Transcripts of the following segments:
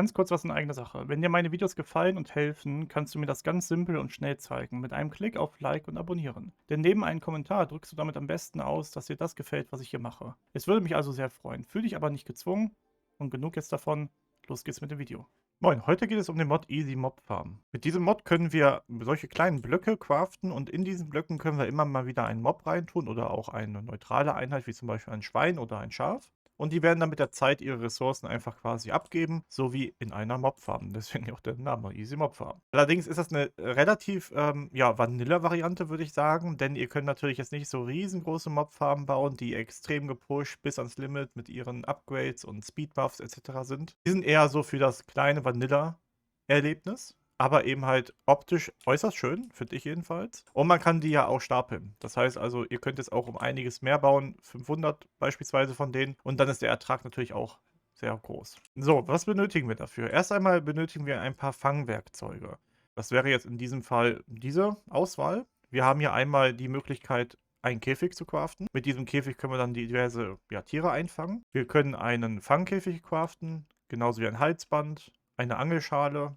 Ganz kurz was in eigener Sache. Wenn dir meine Videos gefallen und helfen, kannst du mir das ganz simpel und schnell zeigen, mit einem Klick auf Like und Abonnieren. Denn neben einem Kommentar drückst du damit am besten aus, dass dir das gefällt, was ich hier mache. Es würde mich also sehr freuen. Fühl dich aber nicht gezwungen. Und genug jetzt davon. Los geht's mit dem Video. Moin, heute geht es um den Mod Easy Mob Farm. Mit diesem Mod können wir solche kleinen Blöcke craften und in diesen Blöcken können wir immer mal wieder einen Mob reintun oder auch eine neutrale Einheit, wie zum Beispiel ein Schwein oder ein Schaf. Und die werden dann mit der Zeit ihre Ressourcen einfach quasi abgeben, so wie in einer Mob-Farm. Deswegen auch der Name Easy Mob Farm. Allerdings ist das eine relativ ja, Vanilla-Variante, würde ich sagen, denn ihr könnt natürlich jetzt nicht so riesengroße Mob-Farmen bauen, die extrem gepusht bis ans Limit mit ihren Upgrades und Speedbuffs etc. sind. Die sind eher so für das kleine Vanilla-Erlebnis. Aber eben halt optisch äußerst schön, finde ich jedenfalls. Und man kann die ja auch stapeln. Das heißt also, ihr könnt jetzt auch um einiges mehr bauen, 500 beispielsweise von denen. Und dann ist der Ertrag natürlich auch sehr groß. So, was benötigen wir dafür? Erst einmal benötigen wir ein paar Fangwerkzeuge. Das wäre jetzt in diesem Fall diese Auswahl. Wir haben hier einmal die Möglichkeit, einen Käfig zu craften. Mit diesem Käfig können wir dann diverse Tiere einfangen. Wir können einen Fangkäfig craften, genauso wie ein Halsband, eine Angelschale,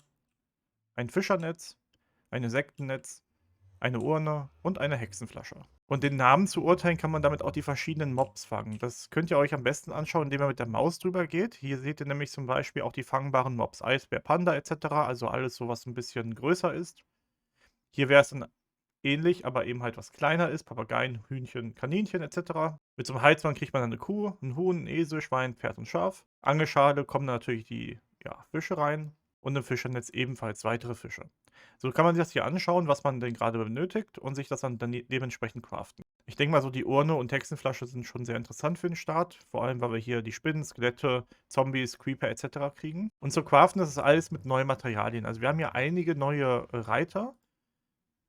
ein Fischernetz, ein Insektennetz, eine Urne und eine Hexenflasche. Und den Namen zu urteilen kann man damit auch die verschiedenen Mobs fangen. Das könnt ihr euch am besten anschauen, indem ihr mit der Maus drüber geht. Hier seht ihr nämlich zum Beispiel auch die fangbaren Mobs. Eisbär, Panda etc. Also alles so, was ein bisschen größer ist. Hier wäre es dann ähnlich, aber eben halt was kleiner ist. Papageien, Hühnchen, Kaninchen etc. Mit so einem Halsband kriegt man dann eine Kuh, ein Huhn, ein Esel, Schwein, Pferd und Schaf. Angelschale kommen dann natürlich die Fische rein. Und im Fischernetz ebenfalls weitere Fische. So kann man sich das hier anschauen, was man denn gerade benötigt und sich das dann dementsprechend craften. Ich denke mal, so die Urne und Hexenflasche sind schon sehr interessant für den Start. Vor allem, weil wir hier die Spinnen, Skelette, Zombies, Creeper etc. kriegen. Und zu craften, das ist alles mit neuen Materialien. Also wir haben hier einige neue Reiter,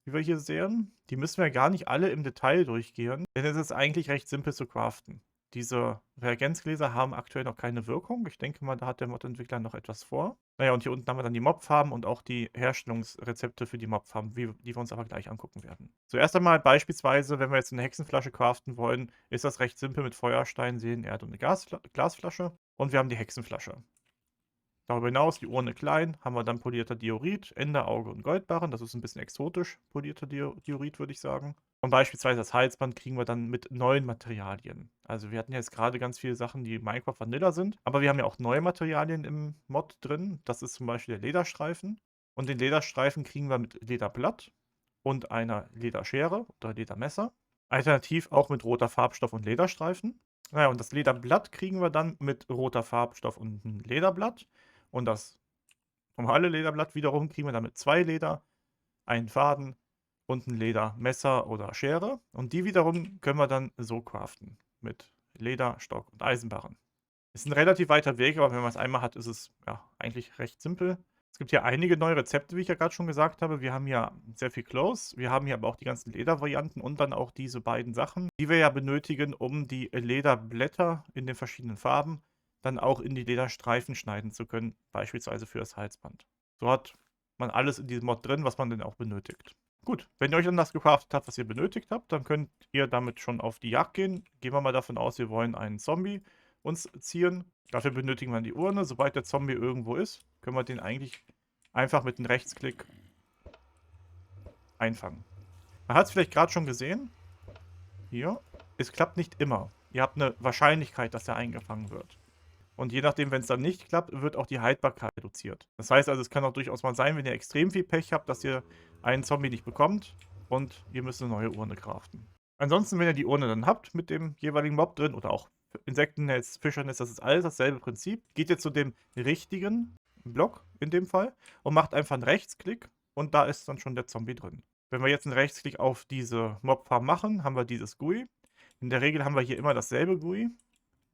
wie wir hier sehen. Die müssen wir gar nicht alle im Detail durchgehen, denn es ist eigentlich recht simpel zu craften. Diese Reagenzgläser haben aktuell noch keine Wirkung. Ich denke mal, da hat der Mod-Entwickler noch etwas vor. Naja, und hier unten haben wir dann die Mobfarben und auch die Herstellungsrezepte für die Mobfarben, die wir uns aber gleich angucken werden. Zuerst einmal beispielsweise, wenn wir jetzt eine Hexenflasche craften wollen, ist das recht simpel mit Feuerstein, Seelenerde und eine Glasflasche. Und wir haben die Hexenflasche. Darüber hinaus die Urne klein, haben wir dann polierter Diorit, Ender, Auge und Goldbarren. Das ist ein bisschen exotisch, polierter Diorit, würde ich sagen. Und beispielsweise das Halsband kriegen wir dann mit neuen Materialien. Also wir hatten ja jetzt gerade ganz viele Sachen, die Minecraft Vanilla sind. Aber wir haben ja auch neue Materialien im Mod drin. Das ist zum Beispiel der Lederstreifen. Und den Lederstreifen kriegen wir mit Lederblatt und einer Lederschere oder Ledermesser. Alternativ auch mit roter Farbstoff und Lederstreifen. Naja, und das Lederblatt kriegen wir dann mit roter Farbstoff und einem Lederblatt. Und das normale Lederblatt wiederum kriegen wir dann mit 2 Leder, einen Faden und ein Ledermesser oder Schere. Und die wiederum können wir dann so craften. Mit Leder, Stock und Eisenbarren. Ist ein relativ weiter Weg, aber wenn man es einmal hat, ist es ja eigentlich recht simpel. Es gibt hier einige neue Rezepte, wie ich ja gerade schon gesagt habe. Wir haben hier sehr viel Clothes. Wir haben hier aber auch die ganzen Ledervarianten und dann auch diese beiden Sachen, die wir ja benötigen, um die Lederblätter in den verschiedenen Farben dann auch in die Lederstreifen schneiden zu können, beispielsweise für das Halsband. So hat man alles in diesem Mod drin, was man denn auch benötigt. Gut, wenn ihr euch dann das gecraftet habt, was ihr benötigt habt, dann könnt ihr damit schon auf die Jagd gehen. Gehen wir mal davon aus, wir wollen einen Zombie uns ziehen. Dafür benötigen wir die Urne. Sobald der Zombie irgendwo ist, können wir den eigentlich einfach mit einem Rechtsklick einfangen. Man hat es vielleicht gerade schon gesehen. Hier. Es klappt nicht immer. Ihr habt eine Wahrscheinlichkeit, dass er eingefangen wird. Und je nachdem, wenn es dann nicht klappt, wird auch die Haltbarkeit reduziert. Das heißt also, es kann auch durchaus mal sein, wenn ihr extrem viel Pech habt, dass ihr einen Zombie nicht bekommt und ihr müsst eine neue Urne craften. Ansonsten, wenn ihr die Urne dann habt mit dem jeweiligen Mob drin oder auch Insektennetz, Fischernetz, das ist alles dasselbe Prinzip. Geht ihr zu dem richtigen Block in dem Fall und macht einfach einen Rechtsklick und da ist dann schon der Zombie drin. Wenn wir jetzt einen Rechtsklick auf diese Mobfarm machen, haben wir dieses GUI. In der Regel haben wir hier immer dasselbe GUI.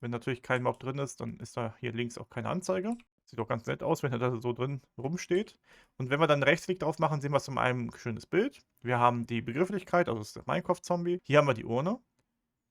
Wenn natürlich kein Mob drin ist, dann ist da hier links auch keine Anzeige. Sieht auch ganz nett aus, wenn er da so drin rumsteht. Und wenn wir dann einen Rechtsklick drauf machen, sehen wir zum einen ein schönes Bild. Wir haben die Begrifflichkeit, also das ist der Minecraft-Zombie. Hier haben wir die Urne,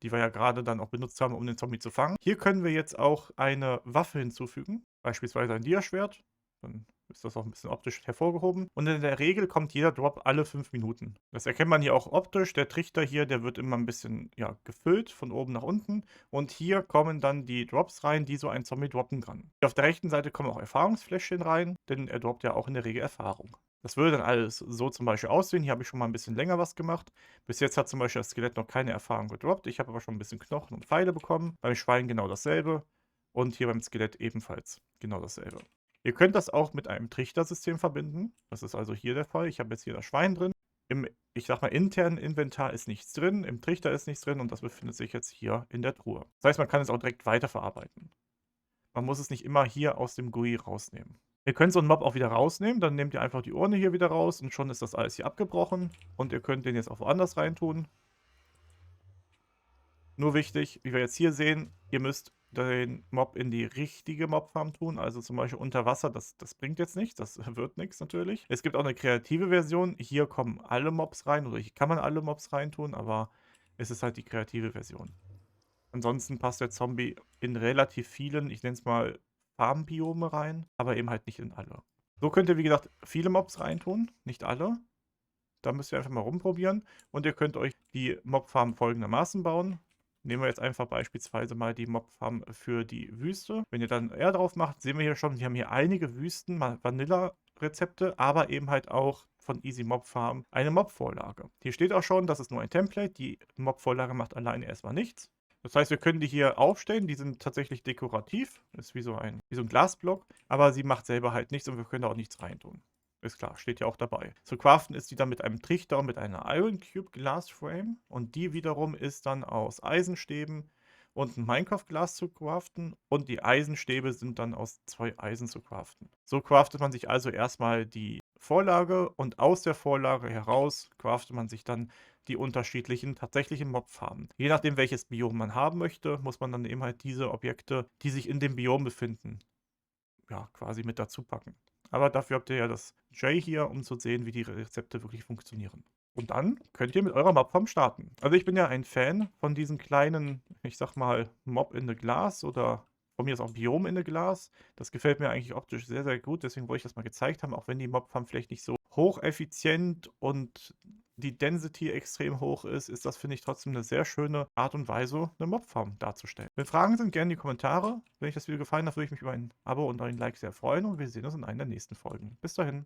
die wir ja gerade dann auch benutzt haben, um den Zombie zu fangen. Hier können wir jetzt auch eine Waffe hinzufügen, beispielsweise ein Diaschwert. Dann ist das auch ein bisschen optisch hervorgehoben. Und in der Regel kommt jeder Drop alle 5 Minuten. Das erkennt man hier auch optisch. Der Trichter hier, der wird immer ein bisschen, ja, gefüllt von oben nach unten. Und hier kommen dann die Drops rein, die so ein Zombie droppen kann. Auf der rechten Seite kommen auch Erfahrungsfläschchen rein, denn er droppt ja auch in der Regel Erfahrung. Das würde dann alles so zum Beispiel aussehen. Hier habe ich schon mal ein bisschen länger was gemacht. Bis jetzt hat zum Beispiel das Skelett noch keine Erfahrung gedroppt. Ich habe aber schon ein bisschen Knochen und Pfeile bekommen. Beim Schwein genau dasselbe. Und hier beim Skelett ebenfalls genau dasselbe. Ihr könnt das auch mit einem Trichtersystem verbinden. Das ist also hier der Fall. Ich habe jetzt hier das Schwein drin. Im, ich sag mal, internen Inventar ist nichts drin, im Trichter ist nichts drin und das befindet sich jetzt hier in der Truhe. Das heißt, man kann es auch direkt weiterverarbeiten. Man muss es nicht immer hier aus dem GUI rausnehmen. Ihr könnt so einen Mob auch wieder rausnehmen, dann nehmt ihr einfach die Urne hier wieder raus und schon ist das alles hier abgebrochen. Und ihr könnt den jetzt auch woanders reintun. Nur wichtig, wie wir jetzt hier sehen, ihr müsst den Mob in die richtige Mobfarm tun. Also zum Beispiel unter Wasser, das bringt jetzt nichts, das wird nichts natürlich. Es gibt auch eine kreative Version. Hier kommen alle Mobs rein oder hier kann man alle Mobs reintun, aber es ist halt die kreative Version. Ansonsten passt der Zombie in relativ vielen, ich nenne es mal Farmbiome rein, aber eben halt nicht in alle. So könnt ihr, wie gesagt, viele Mobs reintun, nicht alle. Da müsst ihr einfach mal rumprobieren und ihr könnt euch die Mobfarm folgendermaßen bauen. Nehmen wir jetzt einfach beispielsweise mal die Mobfarm für die Wüste. Wenn ihr dann R drauf macht, sehen wir hier schon, wir haben hier einige Wüsten-Vanilla-Rezepte, aber eben halt auch von Easy Mob Farm eine Mob-Vorlage. Hier steht auch schon, das ist nur ein Template. Die Mob-Vorlage macht alleine erstmal nichts. Das heißt, wir können die hier aufstellen, die sind tatsächlich dekorativ. Ist wie so ein Glasblock, aber sie macht selber halt nichts und wir können da auch nichts reintun. Ist klar, steht ja auch dabei. Zu craften ist die dann mit einem Trichter und mit einer Iron Cube Glass Frame. Und die wiederum ist dann aus Eisenstäben und ein Minecraft-Glas zu craften. Und die Eisenstäbe sind dann aus 2 Eisen zu craften. So craftet man sich also erstmal die Vorlage und aus der Vorlage heraus craftet man sich dann die unterschiedlichen tatsächlichen Mobfarmen. Je nachdem, welches Biom man haben möchte, muss man dann eben halt diese Objekte, die sich in dem Biom befinden, ja, quasi mit dazu packen. Aber dafür habt ihr ja das J hier, um zu sehen, wie die Rezepte wirklich funktionieren. Und dann könnt ihr mit eurer Mobfarm starten. Also ich bin ja ein Fan von diesen kleinen, ich sag mal, Mob in the Glass oder von mir ist auch Biom in the Glass. Das gefällt mir eigentlich optisch sehr, sehr gut. Deswegen wollte ich das mal gezeigt haben, auch wenn die Mobfarm vielleicht nicht so hocheffizient und die Density extrem hoch ist das, finde ich, trotzdem eine sehr schöne Art und Weise, eine Mobfarm darzustellen. Wenn Fragen sind, gerne in die Kommentare. Wenn euch das Video gefallen hat, würde ich mich über ein Abo und ein Like sehr freuen und wir sehen uns in einer der nächsten Folgen. Bis dahin.